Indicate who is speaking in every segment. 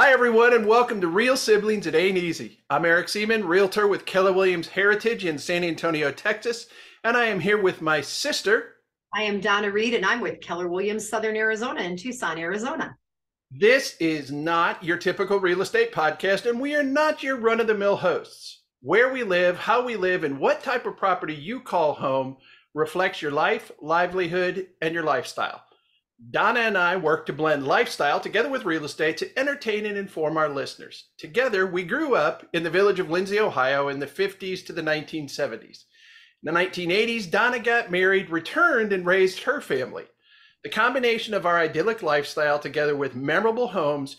Speaker 1: Hi, everyone, and welcome to Real Siblings. It Ain't Easy. I'm Eric Seaman, realtor with Keller Williams Heritage in San Antonio, Texas, and I am here with my sister.
Speaker 2: I am Donna Reed, and I'm with Keller Williams Southern Arizona in Tucson, Arizona.
Speaker 1: This is not your typical real estate podcast, and we are not your run-of-the-mill hosts. Where we live, how we live, and what type of property you call home reflects your life, livelihood, and your lifestyle. Donna and I work to blend lifestyle together with real estate to entertain and inform our listeners. Together, we grew up in the village of Lindsey, Ohio in the 50s to the 1970s. In the 1980s, Donna got married, returned, and raised her family. The combination of our idyllic lifestyle together with memorable homes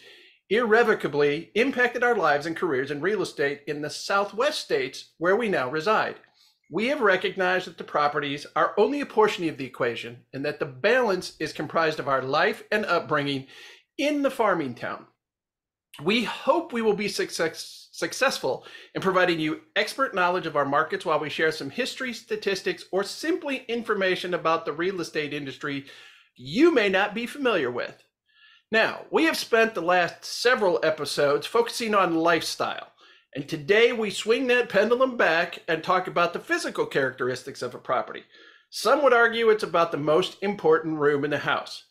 Speaker 1: irrevocably impacted our lives and careers in real estate in the Southwest states where we now reside. We have recognized that the properties are only a portion of the equation and that the balance is comprised of our life and upbringing in the farming town. We hope we will be successful in providing you expert knowledge of our markets while we share some history, statistics, or simply information about the real estate industry you may not be familiar with. Now, we have spent the last several episodes focusing on lifestyle. And today we swing that pendulum back and talk about the physical characteristics of a property. Some would argue it's about the most important room in the house.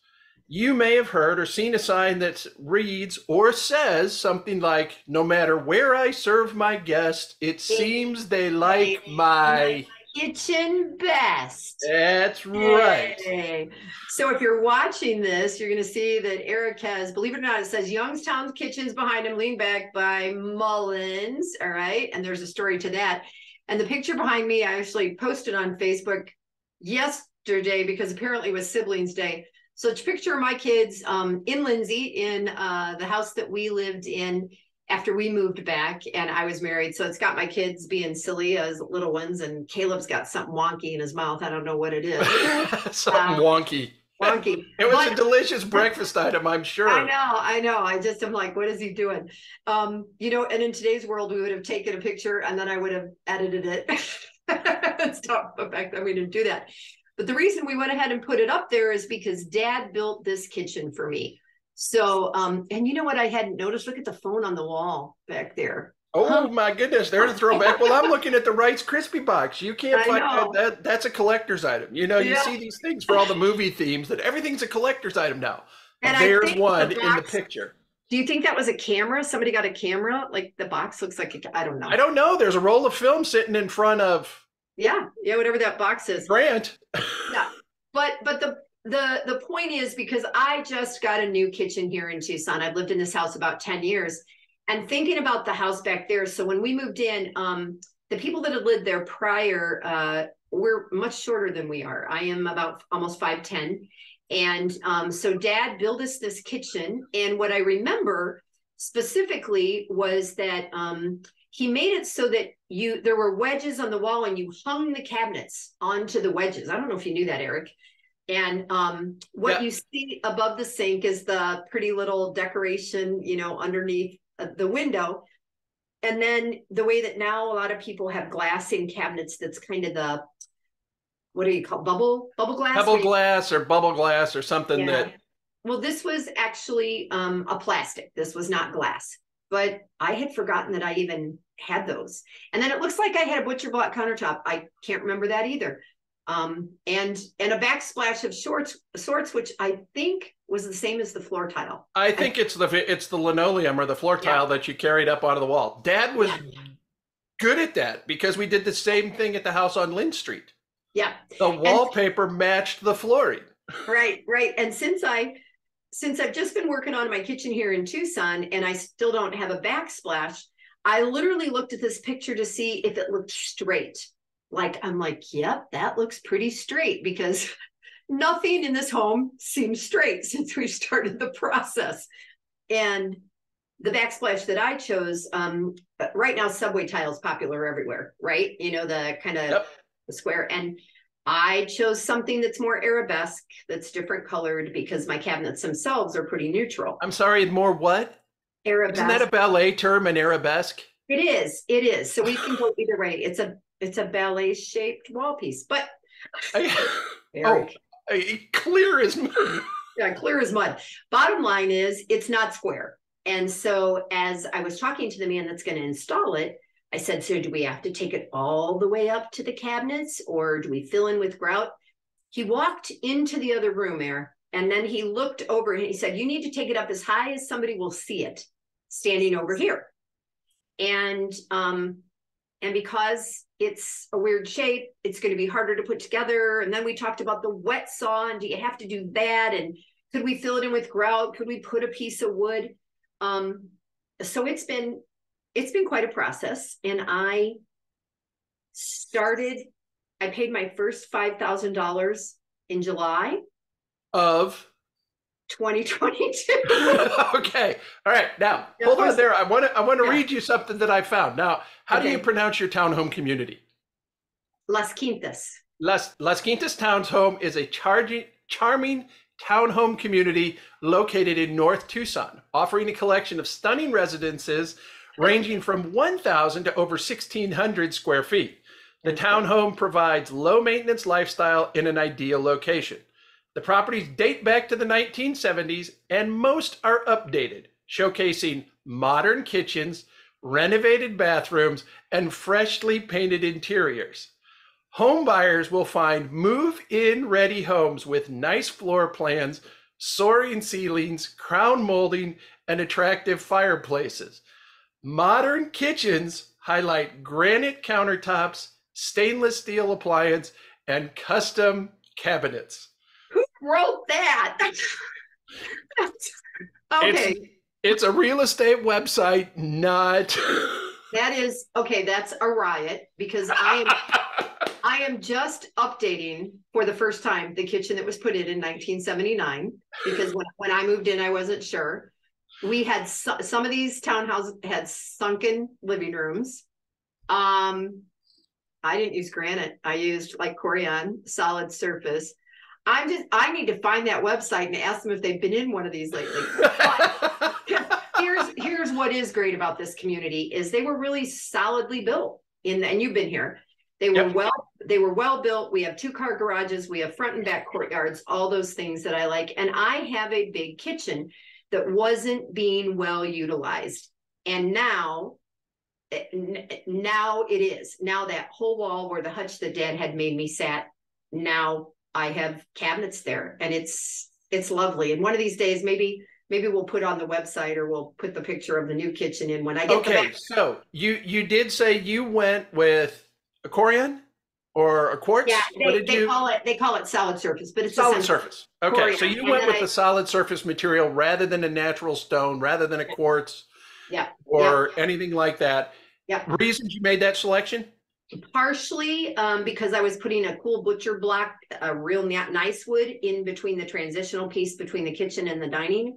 Speaker 1: You may have heard or seen a sign that reads or says something like, "No matter where I serve my guests, it seems they like my
Speaker 2: kitchen best."
Speaker 1: That's right.
Speaker 2: Yay. So if you're watching this, you're going to see that Eric has, believe it or not, it says Youngstown Kitchens behind him, Lean Back by Mullins. All right. And there's a story to that. And the picture behind me, I actually posted on Facebook yesterday because apparently it was Siblings Day. So it's a picture of my kids in Lindsey in the house that we lived in after we moved back and I was married. So it's got my kids being silly as little ones, and Caleb's got something wonky in his mouth. I don't know what it is.
Speaker 1: Something wonky.
Speaker 2: Wonky.
Speaker 1: It was a delicious breakfast item, I'm sure.
Speaker 2: I know. I'm like, what is he doing? And in today's world, we would have taken a picture and then I would have edited it and stuff. But back then we didn't do that. But the reason we went ahead and put it up there is because Dad built this kitchen for me. So, and you know what I hadn't noticed? Look at the phone on the wall back there.
Speaker 1: Oh my goodness, there's a throwback. Well, I'm looking at the Rice Krispie box. You can't find that. That's a collector's item. You see these things for all the movie themes that everything's a collector's item now. And there's one in the picture.
Speaker 2: Do you think that was a camera? Somebody got a camera? Like the box looks like I don't know.
Speaker 1: I don't know. There's a roll of film sitting in front of.
Speaker 2: Yeah, whatever that box is.
Speaker 1: Grant.
Speaker 2: Yeah, but the point is, because I just got a new kitchen here in Tucson. I've lived in this house about 10 years. And thinking about the house back there, so when we moved in, the people that had lived there prior were much shorter than we are. I am about almost 5'10". And so Dad built us this kitchen. And what I remember specifically was that he made it so that there were wedges on the wall and you hung the cabinets onto the wedges. I don't know if you knew that, Eric. And what you see above the sink is the pretty little decoration, underneath the window. And then the way that now a lot of people have glass in cabinets, that's kind of what do you call bubble glass?
Speaker 1: Pebble glass or bubble glass or something that.
Speaker 2: Well, this was actually a plastic. This was not glass, but I had forgotten that I even had those. And then it looks like I had a butcher block countertop. I can't remember that either. And a backsplash of sorts, which I think was the same as the floor tile.
Speaker 1: I think it's the linoleum or the floor tile that you carried up onto the wall. Dad was good at that because we did the same thing at the house on Lynn Street.
Speaker 2: Yeah.
Speaker 1: The wallpaper matched the flooring.
Speaker 2: Right. And since I've just been working on my kitchen here in Tucson and I still don't have a backsplash, I literally looked at this picture to see if it looked straight. I'm like, yep, that looks pretty straight, because nothing in this home seems straight since we started the process. And the backsplash that I chose, right now, subway tile is popular everywhere, right? The kind of the square. And I chose something that's more arabesque, that's different colored, because my cabinets themselves are pretty neutral.
Speaker 1: I'm sorry, more what?
Speaker 2: Arabesque.
Speaker 1: Isn't that a ballet term, an arabesque?
Speaker 2: It is. So we can go either way. It's a ballet shaped wall piece, but
Speaker 1: clear as mud.
Speaker 2: Yeah, clear as mud. Bottom line is, it's not square. And so as I was talking to the man that's going to install it, I said, so do we have to take it all the way up to the cabinets, or do we fill in with grout? He walked into the other room there, and then he looked over and he said, you need to take it up as high as somebody will see it standing over here. And because it's a weird shape, it's going to be harder to put together. And then we talked about the wet saw, and do you have to do that? And could we fill it in with grout? Could we put a piece of wood? So it's been quite a process. And I paid my first $5,000 in July
Speaker 1: of
Speaker 2: 2022.
Speaker 1: Okay. All right. Now, hold on there. I want to read you something that I found. Now, how do you pronounce your townhome community?
Speaker 2: Las Quintas.
Speaker 1: Las Quintas Townhome is a charming townhome community located in North Tucson, offering a collection of stunning residences ranging from 1,000 to over 1,600 square feet. The townhome provides low-maintenance lifestyle in an ideal location. The properties date back to the 1970s, and most are updated, showcasing modern kitchens, renovated bathrooms, and freshly painted interiors. Home buyers will find move-in ready homes with nice floor plans, soaring ceilings, crown molding, and attractive fireplaces. Modern kitchens highlight granite countertops, stainless steel appliance, and custom cabinets.
Speaker 2: Who wrote that? Okay.
Speaker 1: It's a real estate website, not.
Speaker 2: That is, okay, that's a riot, because I am just updating for the first time the kitchen that was put in 1979, because when I moved in, I wasn't sure. We had some of these townhouses had sunken living rooms. I didn't use granite. I used, like Corian, solid surface. I need to find that website and ask them if they've been in one of these lately. But here's what is great about this community is they were really solidly built and you've been here. They were well built. We have 2-car garages. We have front and back courtyards, all those things that I like. And I have a big kitchen that wasn't being well utilized. And now it is. Now that whole wall where the hutch that Dad had made me sat, now I have cabinets there, and it's lovely. And one of these days, maybe we'll put on the website, or we'll put the picture of the new kitchen in when I get the back.
Speaker 1: So you did say you went with a Corian or a quartz?
Speaker 2: Yeah, they call it solid surface, but it's
Speaker 1: solid surface. Okay,
Speaker 2: Corian.
Speaker 1: so you went with the solid surface material rather than a natural stone, rather than a quartz, or anything like that.
Speaker 2: Yeah.
Speaker 1: Reasons you made that selection?
Speaker 2: Partially because I was putting a cool butcher block, a real nice wood in between the transitional piece between the kitchen and the dining.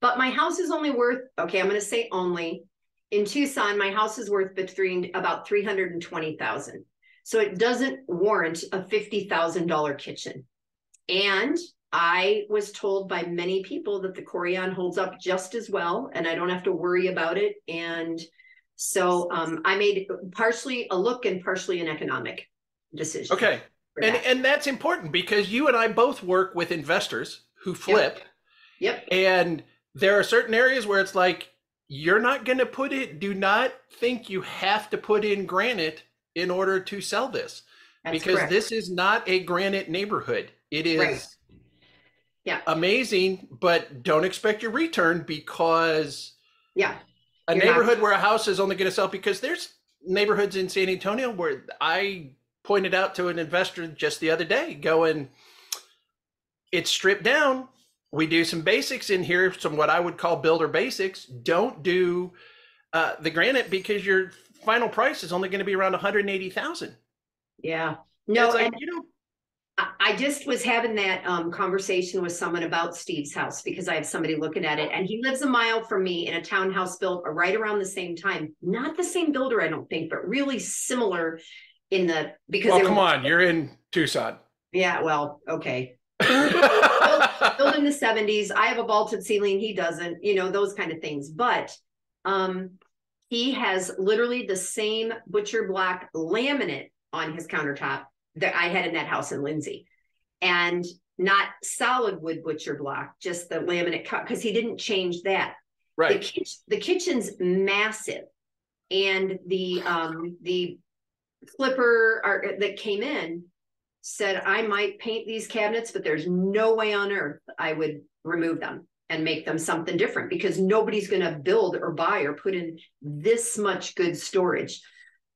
Speaker 2: But my house is only worth, okay, I'm going to say only, in Tucson, my house is worth between about $320,000. So it doesn't warrant a $50,000 kitchen. And I was told by many people that the Corian holds up just as well, and I don't have to worry about it. And so I made partially a look and partially an economic decision.
Speaker 1: Okay. And that's important, because you and I both work with investors who flip.
Speaker 2: Yep.
Speaker 1: And there are certain areas where it's like, you're not going to do not think you have to put in granite in order to sell this.
Speaker 2: That's
Speaker 1: because
Speaker 2: correct.
Speaker 1: This is not a granite neighborhood. It is amazing, but don't expect your return, because a neighborhood where a house is only going to sell, because there's neighborhoods in San Antonio where I pointed out to an investor just the other day going, it's stripped down. We do some basics in here, some what I would call builder basics. Don't do the granite, because your final price is only going to be around $180,000.
Speaker 2: Yeah. No,
Speaker 1: like,
Speaker 2: I just was having that conversation with someone about Steve's house, because I have somebody looking at it, and he lives a mile from me in a townhouse built right around the same time. Not the same builder, I don't think, but really similar in the, because
Speaker 1: come on, you're in Tucson.
Speaker 2: Yeah, well, okay. Built in the 70s. I have a vaulted ceiling. He doesn't, those kind of things. But he has literally the same butcher block laminate on his countertop that I had in that house in Lindsey, and not solid wood butcher block, just the laminate cut, because he didn't change that.
Speaker 1: Right.
Speaker 2: The kitchen's massive, and the flipper that came in said I might paint these cabinets, but there's no way on earth I would remove them and make them something different, because nobody's going to build or buy or put in this much good storage.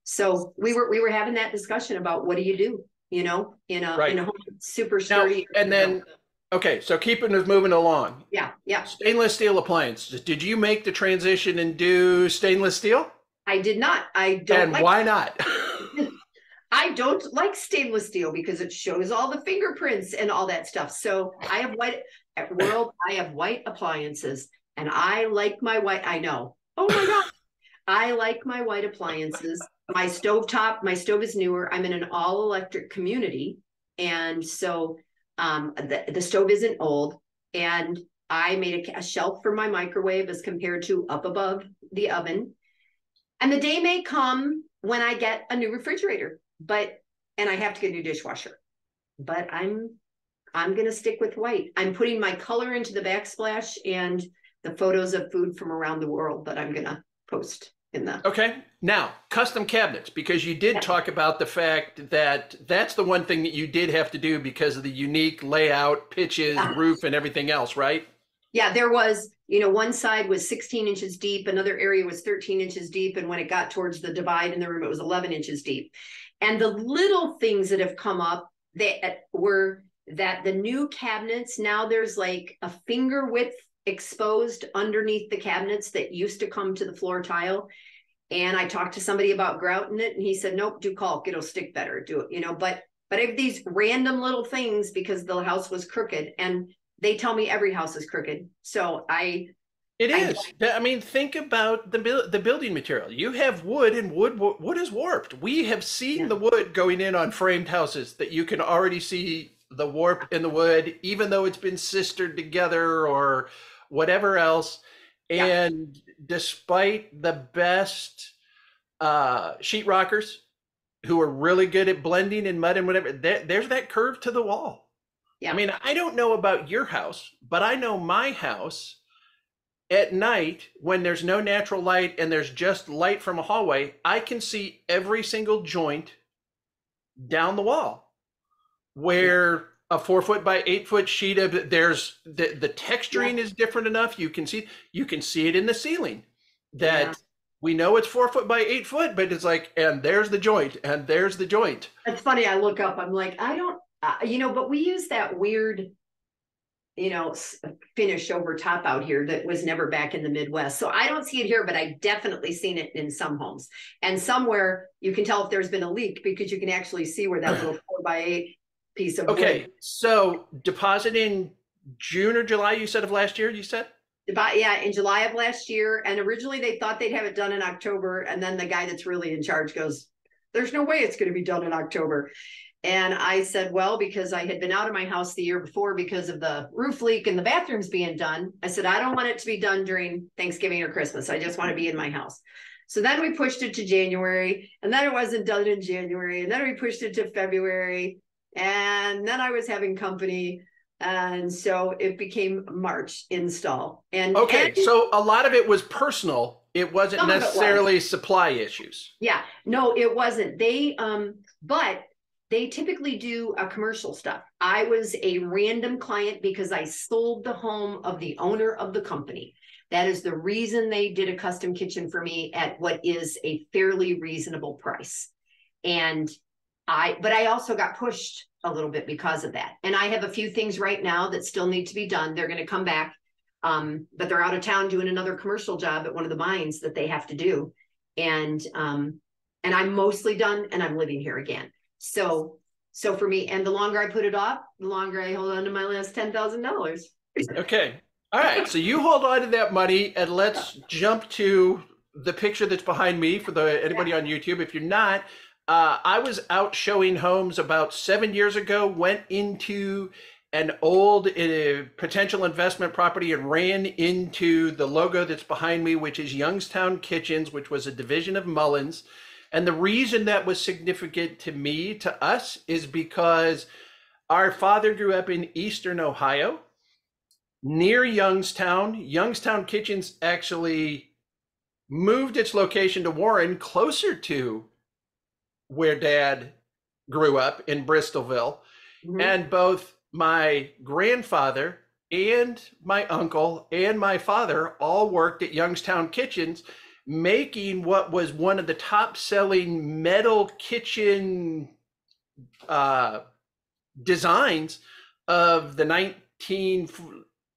Speaker 2: So we were having that discussion about what do you do, in
Speaker 1: Right.
Speaker 2: a home super
Speaker 1: Now,
Speaker 2: sturdy.
Speaker 1: and then, okay, so keeping us moving along.
Speaker 2: Yeah, yeah.
Speaker 1: Stainless steel appliances. Did you make the transition and do stainless steel?
Speaker 2: I did not. I don't
Speaker 1: And
Speaker 2: like.
Speaker 1: why not?
Speaker 2: I don't like stainless steel because it shows all the fingerprints and all that stuff. So I have white at World. I have white appliances, and I like my white. I know. Oh my God. I like my white appliances. My stove is newer. I'm in an all electric community. And so the stove isn't old. And I made a shelf for my microwave as compared to up above the oven. And the day may come when I get a new refrigerator, and I have to get a new dishwasher. But I'm going to stick with white. I'm putting my color into the backsplash and the photos of food from around the world that I'm going to post in the.
Speaker 1: Okay. Now, custom cabinets, because you did talk about the fact that that's the one thing that you did have to do because of the unique layout, pitches, roof, and everything else, right?
Speaker 2: Yeah, there was, one side was 16 inches deep, another area was 13 inches deep. And when it got towards the divide in the room, it was 11 inches deep. And the little things that have come up that were that the new cabinets, now there's like a finger width exposed underneath the cabinets that used to come to the floor tile. And I talked to somebody about grouting it, and he said, nope, do caulk, it'll stick better, do it, but I have these random little things because the house was crooked, and they tell me every house is crooked. So
Speaker 1: it is. I mean, think about the building material. You have wood, and wood is warped. We have seen the wood going in on framed houses that you can already see the warp in the wood, even though it's been sistered together or whatever else. And despite the best sheetrockers who are really good at blending in mud and whatever, there's that curve to the wall. Yeah. I mean, I don't know about your house, but I know my house at night when there's no natural light and there's just light from a hallway, I can see every single joint down the wall where a 4 foot by 8 foot sheet of there's the texturing is different enough. You can see it in the ceiling that we know it's 4 foot by 8 foot, but it's like, and there's the joint and there's the joint.
Speaker 2: It's funny. I look up, I'm like, I don't, but we use that weird, finish over top out here that was never back in the Midwest. So I don't see it here, but I definitely seen it in some homes. And somewhere you can tell if there's been a leak because you can actually see where that little 4 by 8 piece of wood.
Speaker 1: So deposit in June or July, you said, of last year, you said?
Speaker 2: In July of last year. And originally they thought they'd have it done in October. And then the guy that's really in charge goes, there's no way it's going to be done in October. And I said, well, because I had been out of my house the year before because of the roof leak and the bathrooms being done. I said, I don't want it to be done during Thanksgiving or Christmas. I just want to be in my house. So then we pushed it to January, and then it wasn't done in January. And then we pushed it to February. And then I was having company. And so it became March install.
Speaker 1: So a lot of it was personal. It wasn't necessarily supply issues.
Speaker 2: Yeah, no, it wasn't. But they typically do a commercial stuff. I was a random client because I sold the home of the owner of the company. That is the reason they did a custom kitchen for me at what is a fairly reasonable price. But I also got pushed a little bit because of that. And I have a few things right now that still need to be done. They're going to come back. But they're out of town doing another commercial job at one of the mines that they have to do. And I'm mostly done, and I'm living here again. So for me, and the longer I put it off, the longer I hold on to my last $10,000.
Speaker 1: Okay. All right. So you hold on to that money, and let's jump to the picture that's behind me for anybody on YouTube. If you're not, I was out showing homes about 7 years ago, went into an old potential investment property and ran into the logo that's behind me, which is Youngstown Kitchens, which was a division of Mullins. And the reason that was significant to us, is because our father grew up in Eastern Ohio. near Youngstown. Youngstown Kitchens actually moved its location to Warren, closer to where Dad grew up in Bristolville.
Speaker 2: Mhm.
Speaker 1: And both my grandfather and my uncle and my father all worked at Youngstown Kitchens, making what was one of the top selling metal kitchen designs of the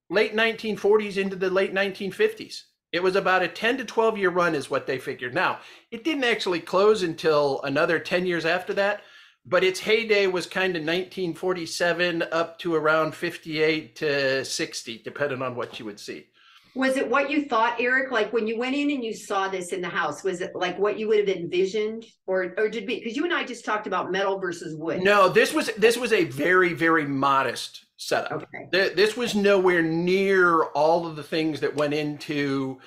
Speaker 1: late 1940s into the late 1950s. It was about a 10 to 12 year run is what they figured. Now, it didn't actually close until another 10 years after that, but its heyday was kind of 1947 up to around 58 to 60, depending on what you would see.
Speaker 2: Was it what you thought, Eric? Like when you went in and you saw this in the house, was it like what you would have envisioned, or did we? Because you and I just talked about metal versus wood.
Speaker 1: No, this was a very, very modest setup.
Speaker 2: Okay.
Speaker 1: This was nowhere near all of the things that went into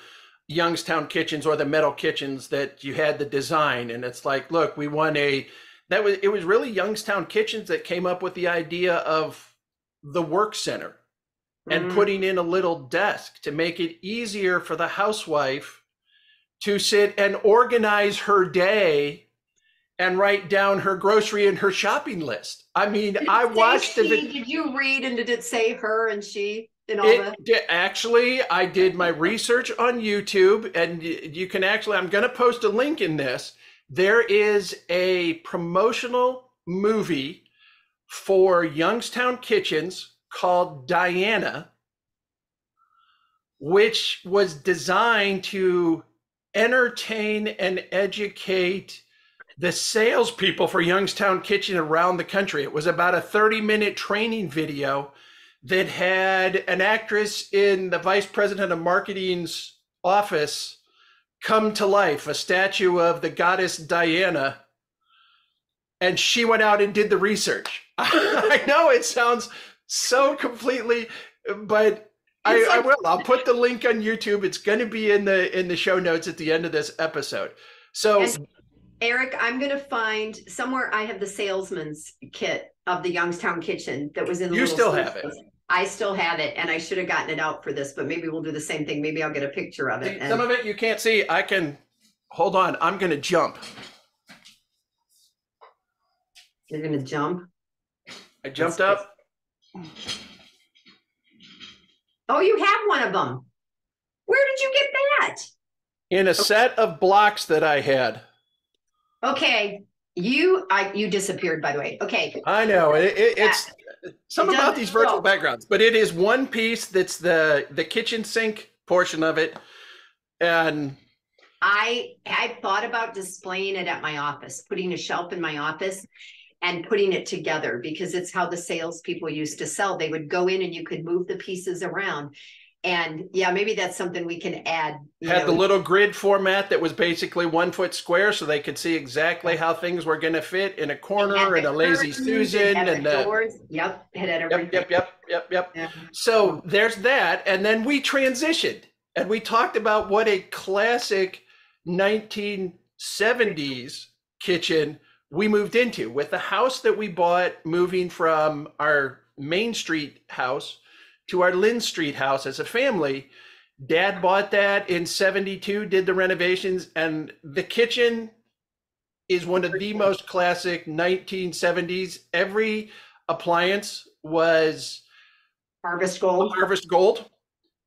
Speaker 1: Youngstown Kitchens or the metal kitchens that you had the design. And it's like, look, we want it was really Youngstown Kitchens that came up with the idea of the work center and putting in a little desk to make it easier for the housewife to sit and organize her day and write down her grocery and her shopping list. I mean, I watched
Speaker 2: Did you read, and did it say her and she and all that?
Speaker 1: Actually, I did my research on YouTube, and you can actually, I'm going to post a link in this. There is a promotional movie for Youngstown Kitchens called Diana, which was designed to entertain and educate the salespeople for Youngstown Kitchen around the country. It was about a 30-minute training video that had an actress in the vice president of marketing's office come to life, a statue of the goddess Diana, and she went out and did the research. I know it sounds so completely, but I will. I'll put the link on YouTube. It's going to be in the show notes at the end of this episode. So,
Speaker 2: and Eric, I'm going to find somewhere. I have the salesman's kit of the Youngstown Kitchen that was in the
Speaker 1: you still have it.
Speaker 2: I still have it, and I should have gotten it out for this, but maybe we'll do the same thing. Maybe I'll get a picture of it.
Speaker 1: Some of it you can't see. I can, hold on. I'm going to jump.
Speaker 2: You're going to jump?
Speaker 1: I jumped up.
Speaker 2: Oh, you have one of them. Where did you get that?
Speaker 1: In a set of blocks that I had.
Speaker 2: Okay. You disappeared, by the way. Okay.
Speaker 1: I know. It's something about these virtual backgrounds, but it is one piece that's the kitchen sink portion of it. And
Speaker 2: I thought about displaying it at my office, putting a shelf in my office and putting it together, because it's how the salespeople used to sell. They would go in and you could move the pieces around. And yeah, maybe that's something we can add.
Speaker 1: Had the little grid format that was basically 1 foot square, so they could see exactly how things were going to fit in a corner, and a lazy Susan, and the
Speaker 2: doors. Yep, it had everything.
Speaker 1: Yep. Yeah. So there's that, and then we transitioned, and we talked about what a classic 1970s kitchen we moved into with the house that we bought, moving from our Main Street house to our Lynn Street house as a family. Dad bought that in 72, did the renovations, and the kitchen is one of the most classic 1970s. Every appliance was
Speaker 2: Harvest Gold.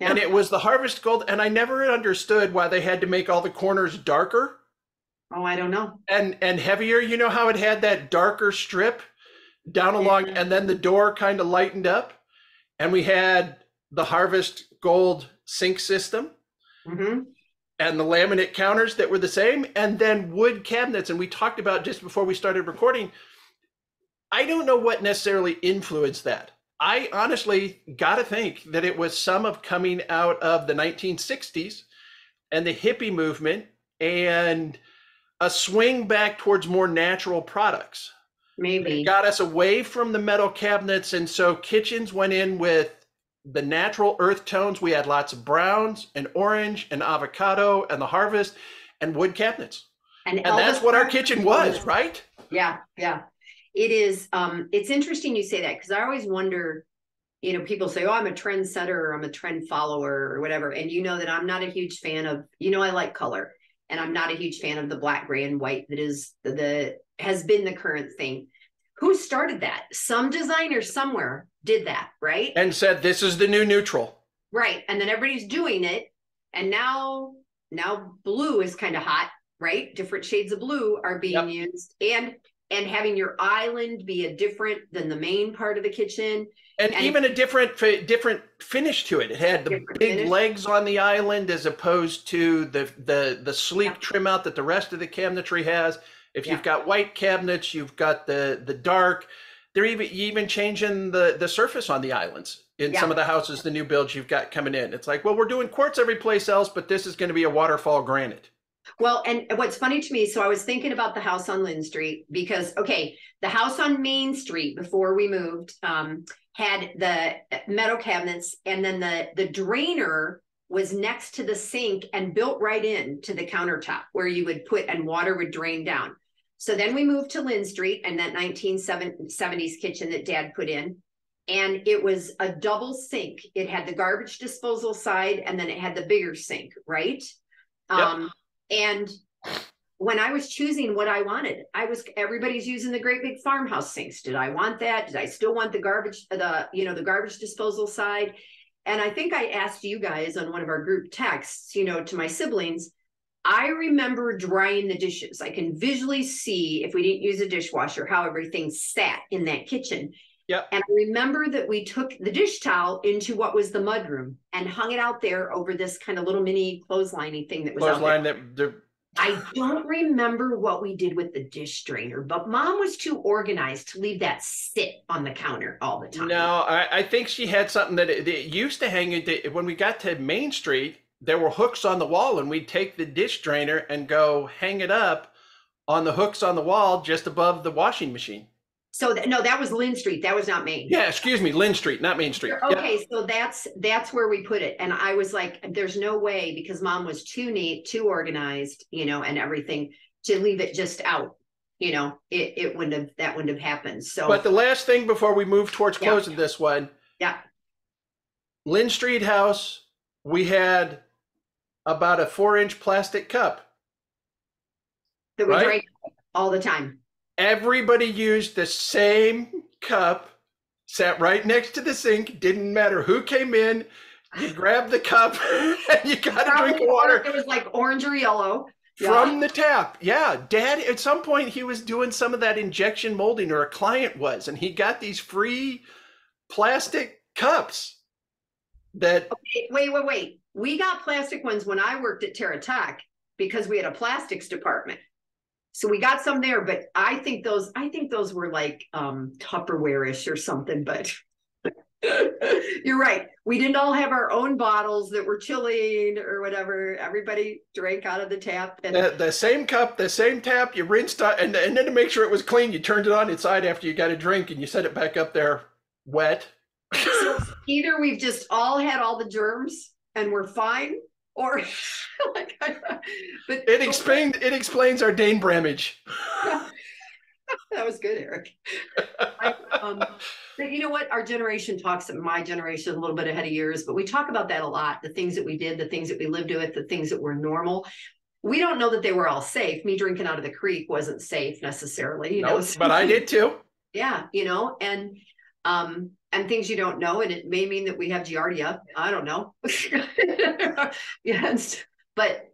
Speaker 1: Yeah. And it was the Harvest Gold, and I never understood why they had to make all the corners darker.
Speaker 2: Oh, I don't know.
Speaker 1: And heavier. You know how it had that darker strip down along, and then the door kind of lightened up? And we had the Harvest Gold sink system, and the laminate counters that were the same, and then wood cabinets. And we talked about, just before we started recording, I don't know what necessarily influenced that. I honestly got to think that it was some of coming out of the 1960s and the hippie movement and a swing back towards more natural products.
Speaker 2: Maybe.
Speaker 1: It got us away from the metal cabinets, and so kitchens went in with the natural earth tones. We had lots of browns and orange and avocado and the Harvest and wood cabinets. And that's what our kitchen was, right?
Speaker 2: Yeah. It is. It's interesting you say that, because I always wonder, people say, oh, I'm a trendsetter or I'm a trend follower or whatever. And you know that I'm not a huge fan of, I like color, and I'm not a huge fan of the black, gray, and white that is has been the current thing. Who started that? Some designer somewhere did that, right?
Speaker 1: And said, this is the new neutral.
Speaker 2: Right. And then everybody's doing it. And now blue is kind of hot, right? Different shades of blue are being used. And having your island be a different than the main part of the kitchen.
Speaker 1: And even a different finish to it. It had the big legs on the island as opposed to the sleek trim out that the rest of the cabinetry has. If you've got white cabinets, you've got the dark. They're even changing the surface on the islands in some of the houses, the new builds you've got coming in. It's like, well, we're doing quartz every place else, but this is going to be a waterfall granite.
Speaker 2: Well, and what's funny to me, so I was thinking about the house on Lynn Street because, the house on Main Street before we moved had the metal cabinets, and then the drainer was next to the sink and built right in to the countertop where you would put and water would drain down. So then we moved to Lynn Street and that 1970s kitchen that Dad put in. And it was a double sink. It had the garbage disposal side and then it had the bigger sink, right? Yep. And when I was choosing what I wanted, everybody's using the great big farmhouse sinks. Did I want that? Did I still want the garbage, the garbage disposal side? And I think I asked you guys on one of our group texts, to my siblings, I remember drying the dishes. I can visually see, if we didn't use a dishwasher, how everything sat in that kitchen.
Speaker 1: Yep.
Speaker 2: And I remember that we took the dish towel into what was the mudroom and hung it out there over this kind of little mini clotheslining thing that was out there. I don't remember what we did with the dish drainer, but Mom was too organized to leave that sit on the counter all the time.
Speaker 1: No, I think she had something that it used to hang. When we got to Main Street, there were hooks on the wall, and we'd take the dish drainer and go hang it up on the hooks on the wall just above the washing machine.
Speaker 2: So no, that was Lynn Street. That was not Main.
Speaker 1: Yeah, excuse me, Lynn Street, not Main Street.
Speaker 2: Okay, so that's where we put it. And I was like, there's no way, because Mom was too neat, too organized, and everything, to leave it just out. That wouldn't have happened. So,
Speaker 1: but the last thing before we move towards closing this one.
Speaker 2: Yeah.
Speaker 1: Lynn Street house, we had about a 4-inch plastic cup.
Speaker 2: That we drank all the time.
Speaker 1: Everybody used the same cup, sat right next to the sink. Didn't matter who came in. You grabbed the cup and you got a drink of water.
Speaker 2: It was like orange or yellow.
Speaker 1: From the tap. Yeah. Dad, at some point, he was doing some of that injection molding, or a client was, and he got these free plastic cups that.
Speaker 2: Okay, wait. We got plastic ones when I worked at Terra Tech because we had a plastics department. So we got some there, but I think those were like Tupperware-ish or something, but you're right. We didn't all have our own bottles that were chilling or whatever. Everybody drank out of the tap. And
Speaker 1: the same cup, the same tap, you rinsed out, and then to make sure it was clean, you turned it on its side after you got a drink and you set it back up there wet.
Speaker 2: So either we've just all had all the germs and we're fine, or but
Speaker 1: it explains our Dane Bramage.
Speaker 2: That was good, Eric. But you know what? Our generation talks, my generation, a little bit ahead of yours, but we talk about that a lot. The things that we did, the things that we lived with, the things that were normal. We don't know that they were all safe. Me drinking out of the creek wasn't safe necessarily.
Speaker 1: But I did too.
Speaker 2: Yeah, and things you don't know, and it may mean that we have giardia. I don't know. Yes, but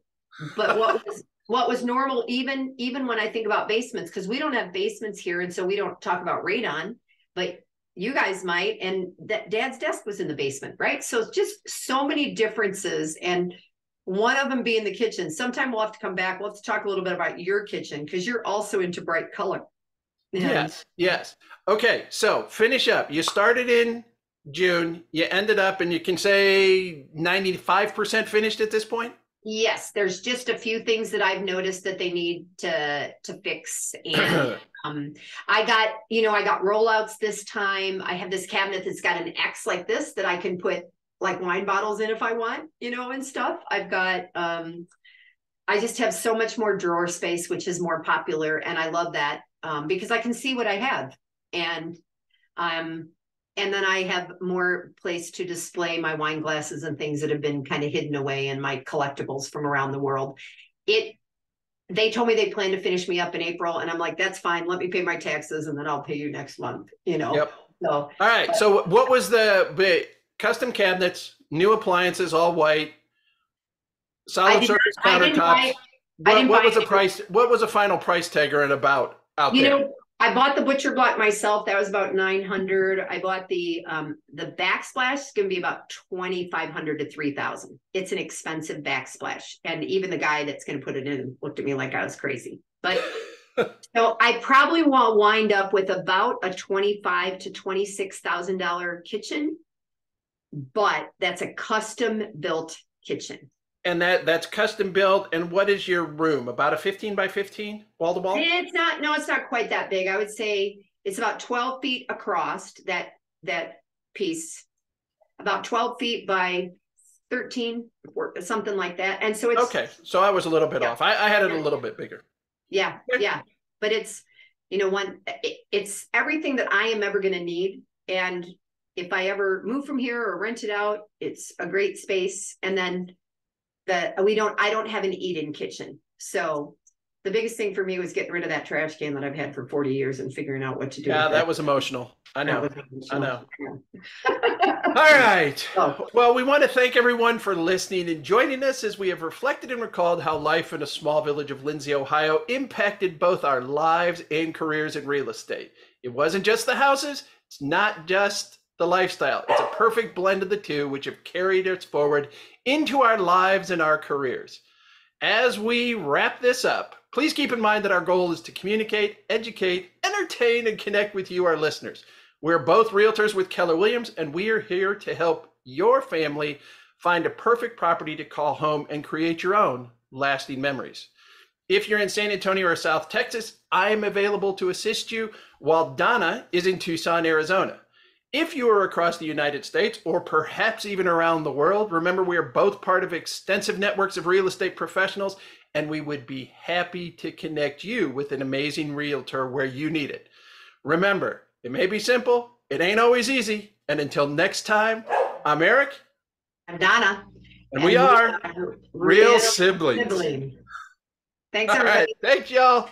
Speaker 2: what was normal, even when I think about basements, because we don't have basements here, and so we don't talk about radon, but you guys might. And that Dad's desk was in the basement, right? So it's just so many differences, and one of them being the kitchen. Sometime we'll have to come back. We'll have to talk a little bit about your kitchen, because you're also into bright color.
Speaker 1: Yes. Okay, so finish up. You started in June. You ended up, and you can say 95% finished at this point?
Speaker 2: Yes, there's just a few things that I've noticed that they need to fix. And I got rollouts this time. I have this cabinet that's got an X like this that I can put like wine bottles in if I want, and stuff. I've got I just have so much more drawer space, which is more popular, and I love that. Because I can see what I have, and And then I have more place to display my wine glasses and things that have been kind of hidden away in my collectibles from around the world. They told me they plan to finish me up in April, and I'm like, that's fine. Let me pay my taxes, and then I'll pay you next month.
Speaker 1: Yep.
Speaker 2: So
Speaker 1: all right. So what was the custom cabinets, new appliances, all white, solid surface countertops? What was the price? What was the final price tag or about out there?
Speaker 2: I bought the butcher block myself. That was about $900. I bought the backsplash. It's going to be about $2,500 to $3,000. It's an expensive backsplash, and even the guy that's going to put it in looked at me like I was crazy. But so I probably will wind up with about a $25,000 to $26,000 kitchen, but that's a custom built kitchen.
Speaker 1: And that's custom built. And what is your room? About a 15 by 15 wall to wall?
Speaker 2: It's not quite that big. I would say it's about 12 feet across that piece, about 12 feet by 13 or something like that. And so it's
Speaker 1: okay. So I was a little bit off. I had it a little bit bigger.
Speaker 2: Yeah. Yeah. But it's, it's everything that I am ever going to need. And if I ever move from here or rent it out, it's a great space. And then I don't have an eat-in kitchen. So the biggest thing for me was getting rid of that trash can that I've had for 40 years and figuring out what to do.
Speaker 1: Yeah, that was emotional. I know. I know. All right. Oh. Well, we want to thank everyone for listening and joining us as we have reflected and recalled how life in a small village of Lindsey, Ohio impacted both our lives and careers in real estate. It wasn't just the houses. It's not just the lifestyle. It's a perfect blend of the two, which have carried us forward into our lives and our careers. As we wrap this up, please keep in mind that our goal is to communicate, educate, entertain, and connect with you, our listeners. We're both realtors with Keller Williams, and we are here to help your family find a perfect property to call home and create your own lasting memories. If you're in San Antonio or South Texas, I am available to assist you, while Donna is in Tucson, Arizona. If you are across the United States or perhaps even around the world, remember we are both part of extensive networks of real estate professionals, and we would be happy to connect you with an amazing realtor where you need it. Remember, it may be simple, it ain't always easy. And until next time, I'm Eric.
Speaker 2: I'm Donna.
Speaker 1: And we are Real Siblings.
Speaker 2: Thanks, everybody.
Speaker 1: All right. Thanks, y'all.